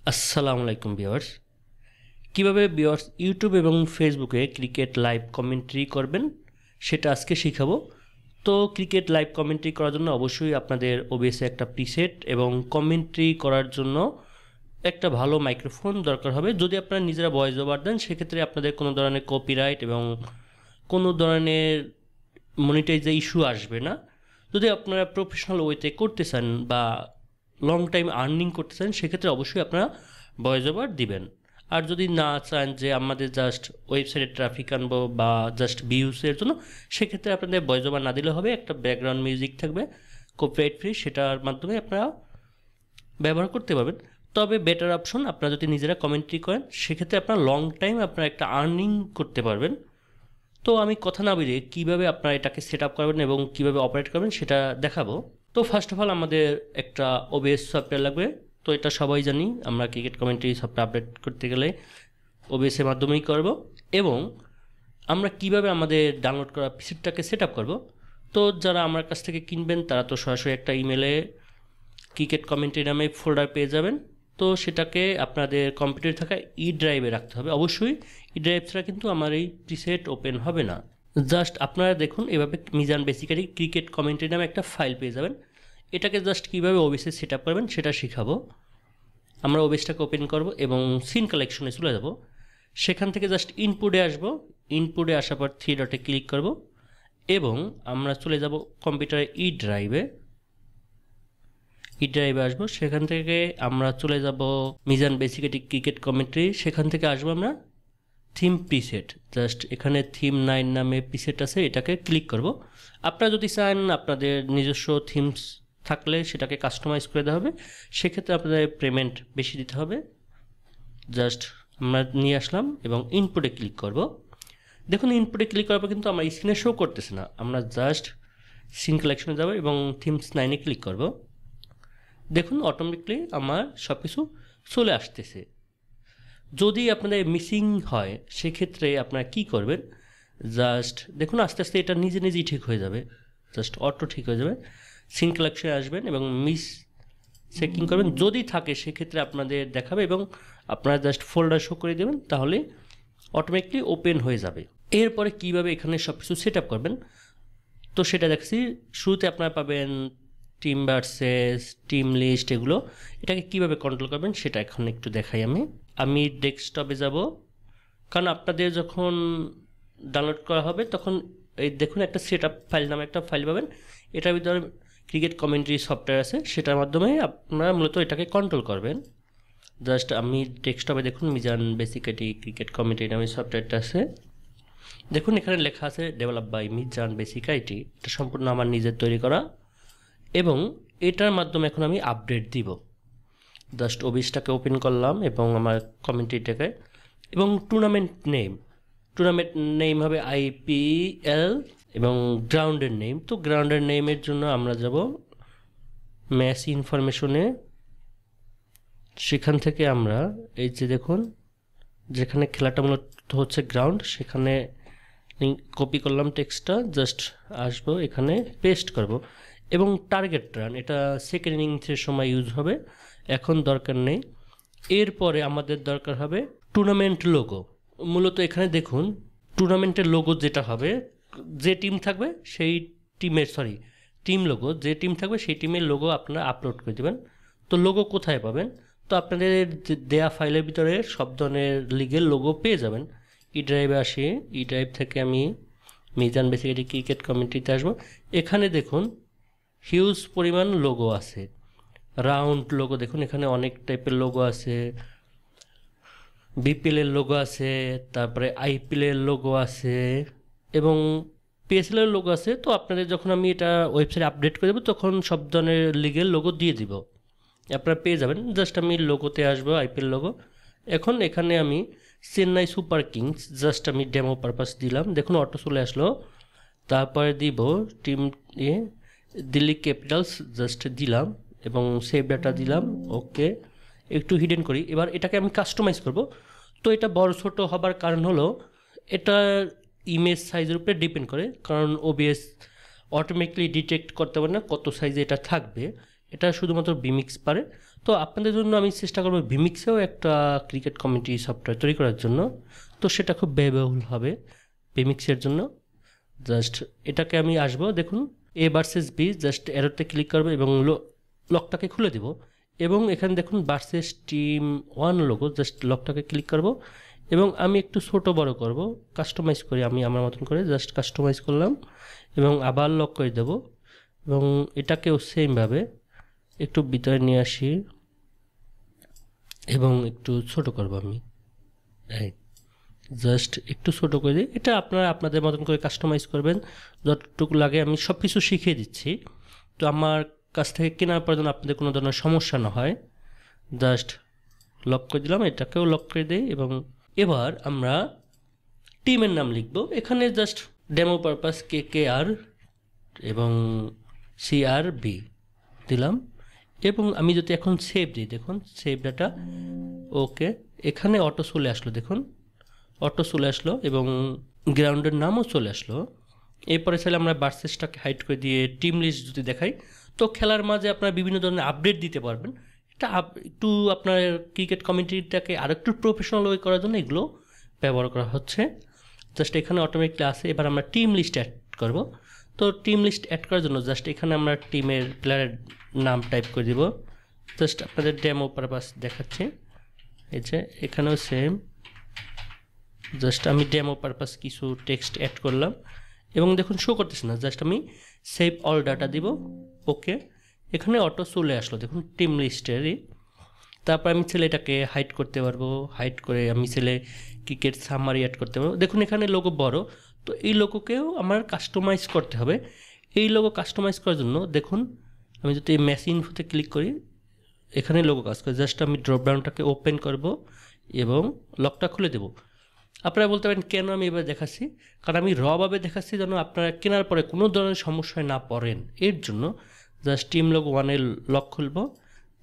আসসালামু আলাইকুম ভিউয়ার্স। কীভাবে ভিউয়ার্স ইউটিউব এবং ফেসবুকে ক্রিকেট লাইভ কমেন্ট্রি করবেন সেটা আজকে শিখাবো। তো ক্রিকেট লাইভ কমেন্ট্রি করার জন্য অবশ্যই আপনাদের ওবিএসে একটা প্রিসেট এবং কমেন্ট্রি করার জন্য একটা ভালো মাইক্রোফোন দরকার হবে। যদি আপনারা নিজেরা ভয়েস ওভার দেন সেক্ষেত্রে আপনাদের কোনো ধরনের কপিরাইট এবং কোনো ধরনের মনিটাইজে ইস্যু আসবে না। যদি আপনারা প্রফেশনাল ওয়েতে করতে চান বা লং টাইম আর্নিং করতে চান সেক্ষেত্রে অবশ্যই আপনারা ভয়েস ওভার দিবেন। আর যদি না চান যে আমাদের জাস্ট ওয়েবসাইটে ট্রাফিক আনবো বা জাস্ট ভিউসের জন্য, সেক্ষেত্রে আপনাদের ভয়েস ওভার না দিলে হবে, একটা ব্যাকগ্রাউন্ড মিউজিক থাকবে কপিরাইট ফ্রি, সেটার মাধ্যমে আপনারা ব্যবহার করতে পারবেন। তবে বেটার অপশন আপনারা যদি নিজেরা কমেন্ট্রি করেন সেক্ষেত্রে আপনারা লং টাইম আপনারা একটা আর্নিং করতে পারবেন। তো আমি কথা না বেরিয়ে কীভাবে আপনারা এটাকে সেট আপ করবেন এবং কীভাবে অপারেট করবেন সেটা দেখাবো। তো ফার্স্ট অফ অল আমাদের একটা ওবিএস সফটওয়্যার লাগবে। তো এটা সবাই জানি, আমরা ক্রিকেট কমেন্ট্রি সফটওয়্যার আপডেট করতে গেলে ওবিএসের মাধ্যমেই করব। এবং আমরা কিভাবে আমাদের ডাউনলোড করা পিসিটাকে সেট আপ করবো, তো যারা আমার কাছ থেকে কিনবেন তারা তো সরাসরি একটা ইমেলে ক্রিকেট কমেন্ট্রি নামে ফোল্ডার পেয়ে যাবেন। তো সেটাকে আপনাদের কম্পিউটারে থাকা ই ড্রাইভে রাখতে হবে। অবশ্যই ই ড্রাইভ ছাড়া কিন্তু আমার এই প্রিসেট ওপেন হবে না। জাস্ট আপনারা দেখুন এভাবে মিজান বেসিক্যালি ক্রিকেট কমেন্ট্রি নামে একটা ফাইল পেয়ে যাবেন। এটাকে জাস্ট কীভাবে ওবিএসে সেট আপ করবেন সেটা শেখাবো। আমরা ওবিএসটাকে ওপেন করব এবং সিন কালেকশনে চলে যাব। সেখান থেকে জাস্ট ইনপুটে আসব। ইনপুটে আসার পর থ্রি ডটে ক্লিক করব এবং আমরা চলে যাব কম্পিউটারে ই ড্রাইভে আসবো। সেখান থেকে আমরা চলে যাব মিজান বেসিক্যালি ক্রিকেট কমেন্ট্রি, সেখান থেকে আসবো আমরা থিম প্রিসেট। জাস্ট এখানে থিম 9 নামে প্রিসেট আছে, এটাকে ক্লিক করব। আপনারা যদি চান আপনাদের নিজস্ব থিমস থাকলে সেটাকে কাস্টমাইজ করে দেওয়া হবে, সেক্ষেত্রে আপনাদের পেমেন্ট বেশি দিতে হবে। জাস্ট আমরা নিয়ে আসলাম এবং ইনপুটে ক্লিক করব। দেখুন ইনপুটে ক্লিক করার পর কিন্তু আমার স্ক্রিনে শো করতেছে না। আমরা জাস্ট সিন কালেকশনে যাব এবং থিমস 9-এ ক্লিক করব। দেখুন অটোমেটিকলি আমার সব কিছু চলে আসতেছে। যদি আপনাদের মিসিং হয় সেক্ষেত্রে আপনারা কি করবেন, জাস্ট দেখুন আস্তে আস্তে এটা নিজে নিজেই ঠিক হয়ে যাবে। জাস্ট অটো ঠিক হয়ে যাবে। সিন কালেকশনে আসবেন এবং মিস চেকিং করবেন, যদি থাকে সেক্ষেত্রে আপনাদের দেখাবে এবং আপনারা জাস্ট ফোল্ডার শো করে দেবেন, তাহলে অটোমেটিকলি ওপেন হয়ে যাবে। এরপরে কিভাবে এখানে সব কিছু সেট আপ করবেন তো সেটা দেখছি। শুরুতে আপনারা পাবেন টিম ভার্সেস, টিম লিস্ট, এগুলো এটাকে কিভাবে কন্ট্রোল করবেন সেটা এখন একটু দেখাই। আমি ডেস্কটপে যাব, কারণ আপনাদের যখন ডাউনলোড করা হবে তখন এই দেখুন একটা সেট আপ ফাইল নামে একটা ফাইল পাবেন। এটার ভিতরে ক্রিকেট কমেন্ট্রি সফটওয়্যার আছে, সেটার মাধ্যমে আপনারা মূলত এটাকে কন্ট্রোল করবেন। জাস্ট আমি ডেস্কটপে দেখুন মিজান বেসিক্যালি ক্রিকেট কমেন্ট্রি নামে সফটওয়্যারটা আছে। দেখুন এখানে লেখা আছে ডেভেলপ বাই মিজান বেসিক্যালি, এটা সম্পূর্ণ আমার নিজের তৈরি করা এবং এটার মাধ্যমে এখন আমি আপডেট দিব। জাস্ট ওবিএসটাকে ওপেন করলাম এবং আমার কমেন্ট্রিটাকে এবং টুর্নামেন্ট নেম হবে আইপিএল এবং গ্রাউন্ডের নেম। তো গ্রাউন্ডের নেমের জন্য আমরা যাব ম্যাচ ইনফরমেশনে। সেখান থেকে আমরা এই যে দেখুন যেখানে খেলাটা মূলত হচ্ছে গ্রাউন্ড, সেখানে কপি করলাম টেক্সটটা, জাস্ট আসবো এখানে পেস্ট করব এবং টার্গেট রান, এটা সেকেন্ড ইনিংসের সময় ইউজ হবে, এখন দরকার নেই। এরপরে আমাদের দরকার হবে টুর্নামেন্ট লোগো। মূলত এখানে দেখুন টুর্নামেন্টের লোগো যেটা হবে, যে টিম থাকবে সেই টিমের টিম লোগো, যে টিম থাকবে সেই টিমের লোগো আপনারা আপলোড করে দেবেন। তো লোগো কোথায় পাবেন, তো আপনাদের দেয়া ফাইলের ভিতরে সব ধরনের লিগের লোগো পেয়ে যাবেন। ই ড্রাইভে আসি, ই ড্রাইভ থেকে আমি মিজান বেসিক্যালি ক্রিকেট কমেন্ট্রিতে আসবো। এখানে দেখুন হিউজ পরিমাণ লোগো আছে। রাউন্ড লোগো দেখুন এখানে অনেক টাইপের লোগো আছে, বিপিএলের লোগো আছে, তারপরে আইপিএলের লোগো আছে এবং পিএসএলের লোগো আছে। তো আপনাদের যখন আমি এটা ওয়েবসাইটে আপডেট করে দেবো তখন সব ধরনের লিগের লোগো দিয়ে দিব, আপনারা পেয়ে যাবেন। জাস্ট আমি লোগোতে আসবো, আইপিএল লোগো। এখন এখানে আমি চেন্নাই সুপার কিংস জাস্ট আমি ডেমো পারপাস দিলাম, দেখুন অটো চলে আসলো। তারপরে দিব টিম দিল্লি ক্যাপিটালস, জাস্ট দিলাম এবং সেভ ডাটা দিলাম। ওকে, একটু হিডেন করি। এবার এটাকে আমি কাস্টমাইজ করব। তো এটা বড় ছোট হবার কারণ হলো এটা ইমেজ সাইজের উপরে ডিপেন্ড করে, কারণ ওবিএস অটোমেটিকলি ডিটেক্ট করতে পারে না কত সাইজে এটা থাকবে, এটা শুধুমাত্র বিমিক্স পারে। তো আপনাদের জন্য আমি চেষ্টা করবো ভিমিক্সেও একটা ক্রিকেট কমিটি সফটওয়্যার তৈরি করার জন্য, তো সেটা খুব ব্যয়বহুল হবে ভিমিক্সের জন্য। জাস্ট এটাকে আমি আসবো, দেখুন এ ভার্সেস বি, জাস্ট এরোতে ক্লিক করবো এবং লকটাকে খুলে দেব এবং এখানে দেখুন ভার্সেস টিম 1 লোগো, জাস্ট লকটাকে ক্লিক করব এবং আমি একটু ছোট বড় করব, কাস্টমাইজ করি আমি আমার মতন করে, জাস্ট কাস্টমাইজ করলাম এবং আবার লক করে দেব এবং এটাকেও সেমভাবে একটু ভিতরে নিয়ে আসি এবং একটু ছোট করব আমি, জাস্ট একটু ছোট করে দিই। এটা আপনারা আপনাদের মতন করে কাস্টমাইজ করবেন যতটুকু লাগে, আমি সব কিছু শিখিয়ে দিচ্ছি। তো আমার কাছ থেকে কেনার পর যেন আপনাদের কোনো ধরনের সমস্যা না হয়, জাস্ট লক করে দিলাম, এটাকেও লক করে দিই এবং এবার আমরা টিমের নাম লিখব। এখানে জাস্ট ডেমো পারপাস KKR এবং CRB দিলাম এবং আমি যদি এখন সেভ দিই, দেখুন সেভ ডাটা, ওকে এখানে অটো চলে আসলো, দেখুন অটো চলে আসলো এবং গ্রাউন্ডের নামও চলে আসলো। এরপরে চাইলে আমরা ভার্সেসটাকে হাইড করে দিয়ে টিম লিস্ট যদি দেখাই, তো খেলার মাঝে আপনারা বিভিন্ন ধরনের আপডেট দিতে পারবেন। এটা একটু আপনার ক্রিকেট কমিউনিটিটাকে আরেকটু প্রফেশনাল ওয়ে করার জন্য এগুলো ব্যবহার করা হচ্ছে। জাস্ট এখানে অটোমেটিকলি আসে। এবার আমরা টিম লিস্ট অ্যাড করব। তো টিম লিস্ট অ্যাড করার জন্য জাস্ট এখানে আমরা টিমের প্লেয়ারের নাম টাইপ করে দিব, জাস্ট আপনাদের ডেমো পারপাস দেখাচ্ছি। এই যে এখানেও সেম, জাস্ট আমি ডেমো পারপাস কিছু টেক্সট অ্যাড করলাম এবং দেখুন শো করতেছে না, জাস্ট আমি সেভ অল ডাটা দিব, ওকে এখানে অটো চলে আসলো দেখুন টিম লিস্টেরই। তারপর আমি ছেলে এটাকে হাইড করতে পারবো, হাইড করে আমি ছেলে ক্রিকেট সামারি অ্যাড করতে পারবো। দেখুন এখানে লোগো বড়, তো এই লোগোকেও আমার কাস্টমাইজ করতে হবে। এই লোগো কাস্টমাইজ করার জন্য দেখুন আমি যদি এই ম্যাচ ইনফোতে ক্লিক করি, এখানে লোগো কাজ করে, জাস্ট আমি ড্রপডাউনটাকে ওপেন করব এবং লকটা খুলে দেব। আপনারা বলতে পারেন কেন আমি এবার দেখাচ্ছি, কারণ আমি রভাবে দেখাচ্ছি যেন আপনারা কেনার পরে কোনো ধরনের সমস্যায় না পড়েন, এর জন্য। জাস্ট টিম লোগো 1-এর লক খুলব,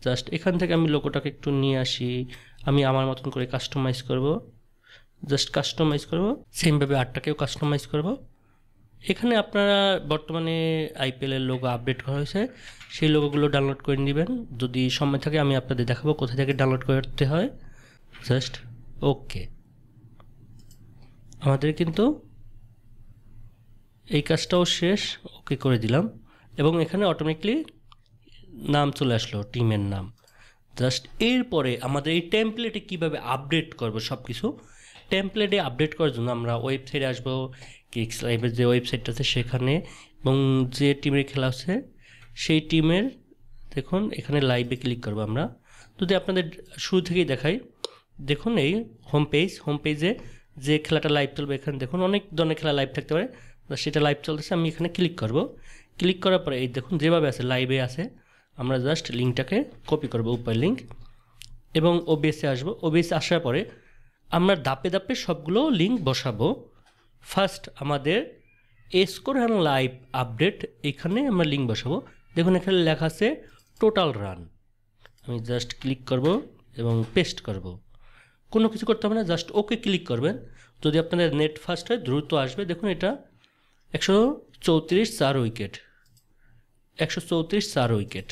জাস্ট এখান থেকে আমি লোগোটাকে একটু নিয়ে আসি, আমি আমার মতন করে কাস্টমাইজ করব, জাস্ট কাস্টমাইজ করব, সেমভাবে আরটাকেও কাস্টমাইজ করব। এখানে আপনারা বর্তমানে IPL-এর লোগো আপডেট করা হয়েছে, সেই লোগোগুলো ডাউনলোড করে নেবেন, যদি সময় থাকে আমি আপনাদের দেখাবো কোথা থেকে ডাউনলোড করতে হয়। জাস্ট ওকে, আমাদের কিন্তু এই কাজটাও শেষ, ওকে করে দিলাম এবং এখানে অটোমেটিকলি নাম চলে আসলো টিমের নাম। জাস্ট এরপরে আমাদের এই টেমপ্লেটে কীভাবে আপডেট করবো সব কিছু, টেমপ্লেটে আপডেট করার জন্য আমরা ওয়েবসাইটে আসবো, কিক্স লাইভের যে ওয়েবসাইটটা আছে সেখানে, এবং যে টিমের খেলা আছে সেই টিমের দেখুন এখানে লাইভে ক্লিক করবো আমরা। যদি আপনাদের শুরু থেকেই দেখাই, দেখুন এই হোম পেজে যে খেলাটা লাইভ চলবে, এখানে দেখুন অনেক ধরনের খেলা লাইভ থাকতে পারে, সেটা লাইভ চলতেছে, আমি এখানে ক্লিক করব। ক্লিক করার পরে এই দেখুন যেভাবে আছে লাইভে আছে, আমরা জাস্ট লিঙ্কটাকে কপি করব, উপর লিঙ্ক, এবং OBS-এ আসবো। OBS আসার পরে আমরা ধাপে ধাপে সবগুলো লিঙ্ক বসাবো। ফার্স্ট আমাদের স্কোর অ্যান্ড লাইভ আপডেট, এখানে আমরা লিঙ্ক বসাবো। দেখুন এখানে লেখা আছে টোটাল রান, আমি জাস্ট ক্লিক করব এবং পেস্ট করব, কোনো কিছু করতে হবে না, জাস্ট ওকে ক্লিক করবেন। যদি আপনাদের নেট ফাস্ট হয় দ্রুত আসবে। দেখুন এটা 134 4 উইকেট, 134 4 উইকেট।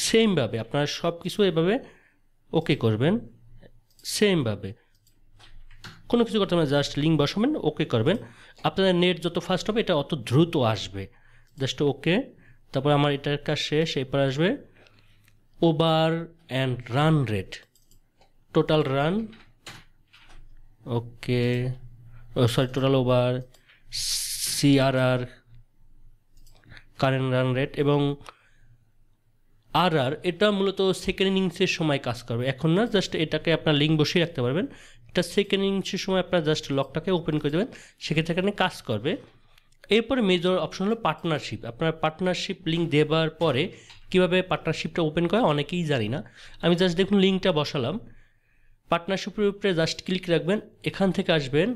সেমভাবে আপনারা সব কিছু এভাবে ওকে করবেন, সেমভাবে কোনো কিছু করতে হবে না, জাস্ট লিঙ্ক বসাবেন, ওকে করবেন। আপনাদের নেট যত ফাস্ট হবে এটা অত দ্রুত আসবে, জাস্ট ওকে। তারপর আমার এটার কাজ শেষ, এরপর আসবে over and run rate, total run, okay sorry total over, CRR current run rate, এবং RR এটা মূলত সেকেন্ড ইনিংসের সময় কাজ করবে, এখন না। জাস্ট এটাকে আপনার লিঙ্ক বসিয়ে রাখতে পারবেন, এটা সেকেন্ড ইনিংসের সময় আপনার জাস্ট লকটাকে ওপেন করে দেবেন, সেক্ষেত্রে এখানে কাজ করবে। এরপরে মেজর অপশন হলো পার্টনারশিপ। আপনার পার্টনারশিপ লিঙ্ক দেওয়ার পরে কীভাবে পার্টনারশিপটা ওপেন করে অনেকেই জানি না, আমি জাস্ট দেখুন লিঙ্কটা বসালাম, পার্টনারশিপের উপরে জাস্ট ক্লিক রাখবেন, এখান থেকে আসবেন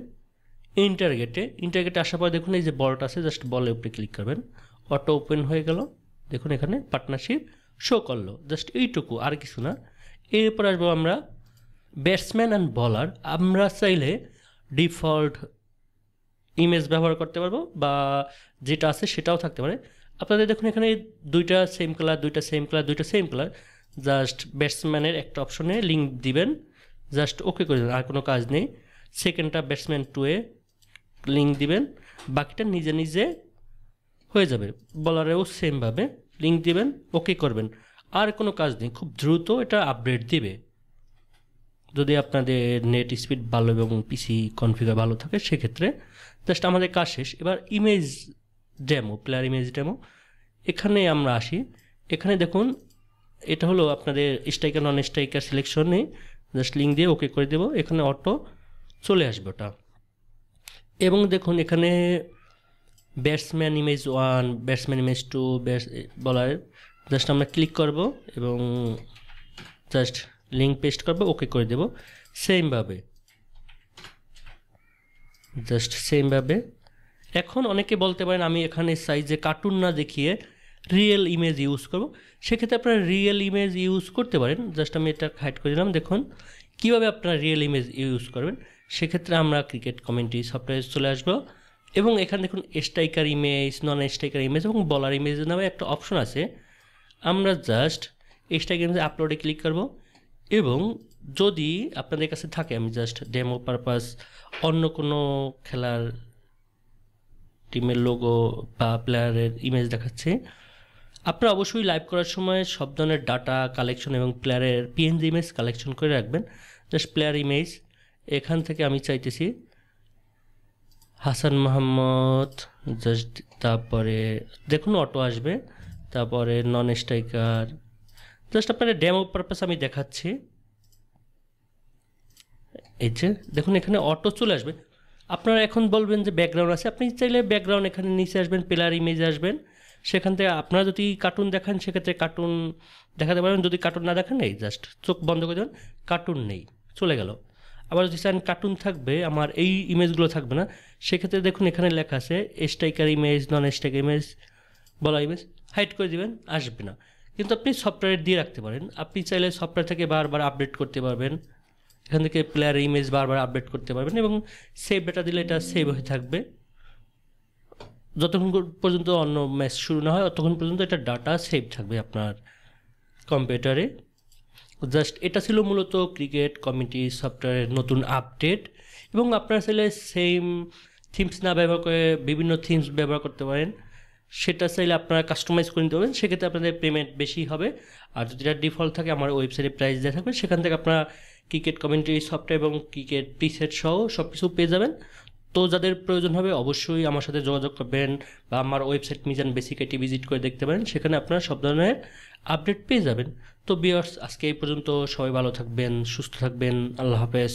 ইন্টারগেটে আসার পর দেখুন এই যে বলটা আছে, জাস্ট বলের উপরে ক্লিক করবেন, অটো ওপেন হয়ে গেল। দেখুন এখানে পার্টনারশিপ শো করলো, জাস্ট এইটুকু, আর কিছু না। এরপর আসবো আমরা ব্যাটসম্যান অ্যান্ড বলার। আমরা চাইলে ডিফল্ট ইমেজ ব্যবহার করতে পারবো বা যেটা আছে সেটাও থাকতে পারে। আপনাদের দেখুন এখানে দুইটা সেম কালার, দুইটা সেম কালার, দুইটা সেম কালার। জাস্ট ব্যাটসম্যানের একটা অপশনে লিঙ্ক দিবেন, জাস্ট ওকে করে দেবেন, আর কোনো কাজ নেই। সেকেন্ডটা ব্যাটসম্যান 2 এ লিঙ্ক দিবেন, বাকিটা নিজে নিজে হয়ে যাবে। বলারেও সেমভাবে লিঙ্ক দিবেন, ওকে করবেন, আর কোনো কাজ নেই। খুব দ্রুত এটা আপডেট দিবে যদি আপনাদের নেট স্পিড ভালো এবং পিসি কনফিগার ভালো থাকে সেক্ষেত্রে। জাস্ট আমাদের কাজ শেষ। এবার image demo, player image demo, এখানে আমরা আসি। এখানে দেখুন এটা হলো আপনাদের স্ট্রাইকার নন স্ট্রাইকার সিলেকশনে, জাস্ট লিঙ্ক দিয়ে ওকে করে দেবো, এখানে অটো চলে আসবে ওটা। এবং দেখুন এখানে ব্যাটসম্যান ইমেজ 1, ব্যাটসম্যান ইমেজ 2 বলার, জাস্ট আমরা ক্লিক করব এবং জাস্ট লিঙ্ক পেস্ট করবো, ওকে করে দেব সেমভাবে, জাস্ট সেমভাবে। এখন অনেকে বলতে পারেন আমি এখানে সাইজে কার্টুন না দেখিয়ে রিয়েল ইমেজ ইউজ করব, সেক্ষেত্রে আপনারা রিয়েল ইমেজ ইউজ করতে পারেন। জাস্ট আমি এটা হাইড করে দিলাম। দেখুন কীভাবে আপনারা রিয়েল ইমেজ ইউজ করবেন। সেক্ষেত্রে আমরা ক্রিকেট কমেন্ট্রি সফটওয়্যারে চলে আসবো এবং এখানে দেখুন striker image, non striker image এবং বলার ইমেজ নামে একটা অপশন আছে। আমরা জাস্ট স্ট্রাইকার ইমেজ আপলোডে ক্লিক করব এবং যদি আপনাদের কাছে থাকে, আমি জাস্ট ডেমো পারপাস অন্য কোনো খেলার টিমের লোগো বা প্লেয়ারের ইমেজ দেখাচ্ছে, আপনারা অবশ্যই লাইভ করার সময় সব ধরনের ডাটা কালেকশন এবং প্লেয়ারের পিএনজি ইমেজ কালেকশন করে রাখবেন। জাস্ট প্লেয়ার ইমেজ, এখান থেকে আমি চাইতেছি হাসান মাহমুদ, জাস্ট তারপরে দেখুন অটো আসবে, তারপরে নন স্ট্রাইকার, জাস্ট আপনাদের ডেমো পারপাস আমি দেখাচ্ছি। এই যে দেখুন এখানে অটো চলে আসবে। আপনারা এখন বলবেন যে ব্যাকগ্রাউন্ড আছে, আপনি চাইলে ব্যাকগ্রাউন্ড এখানে নিচে আসবেন, প্লেয়ার ইমেজে আসবেন, সেখান থেকে আপনারা যদি কার্টুন দেখান সেক্ষেত্রে কার্টুন দেখাতে পারেন। যদি কার্টুন না দেখেন নেই, জাস্ট চোখ বন্ধ করে দেবেন, কার্টুন নেই, চলে গেল। আবার যদি চান কার্টুন থাকবে, আমার এই ইমেজগুলো থাকবে না, সেক্ষেত্রে দেখুন এখানে লেখা আছে striker image, non striker image, বলা ইমেজ, হাইড করে দেবেন, আসবে না। কিন্তু আপনি সফটওয়্যার দিয়ে রাখতে পারেন। আপনি চাইলে সফটওয়্যার থেকে বারবার আপডেট করতে পারবেন, এখান থেকে প্লেয়ার ইমেজ বারবার আপডেট করতে পারবেন এবং সেভ ডাটা দিলে এটা সেভ হয়ে থাকবে। যতক্ষণ পর্যন্ত অন্য ম্যাচ শুরু না হয় ততক্ষণ পর্যন্ত এটা ডাটা সেভ থাকবে আপনার কম্পিউটারে। জাস্ট এটা ছিল মূলত ক্রিকেট কমিটি সফটওয়্যারের নতুন আপডেট। এবং আপনারা চাইলে সেম থিমস না ব্যবহার করে বিভিন্ন থিমস ব্যবহার করতে পারেন, সেটা চাইলে আপনারা কাস্টমাইজ করে নিতে পারবেন, সেক্ষেত্রে আপনাদের পেমেন্ট বেশি হবে। আর যদি এটা ডিফল্ট থাকে আমার ওয়েবসাইটে প্রাইস দেওয়া থাকবে, সেখান থেকে আপনারা ক্রিকেট কমেন্ট্রি সফটওয়্যার এবং ক্রিকেট প্রিসেট সহ সব কিছু পেয়ে যাবেন। তো যাদের প্রয়োজন হবে অবশ্যই আমার সাথে যোগাযোগ করবেন বা আমার website Mizan basic IT visit করে দেখতে পারেন, সেখানে আপনারা সব ধরনের আপডেট পেয়ে যাবেন। তো ভিউয়ার্স, আজকে এই পর্যন্ত। সবাই ভালো থাকবেন, সুস্থ থাকবেন, আল্লাহ হাফেজ।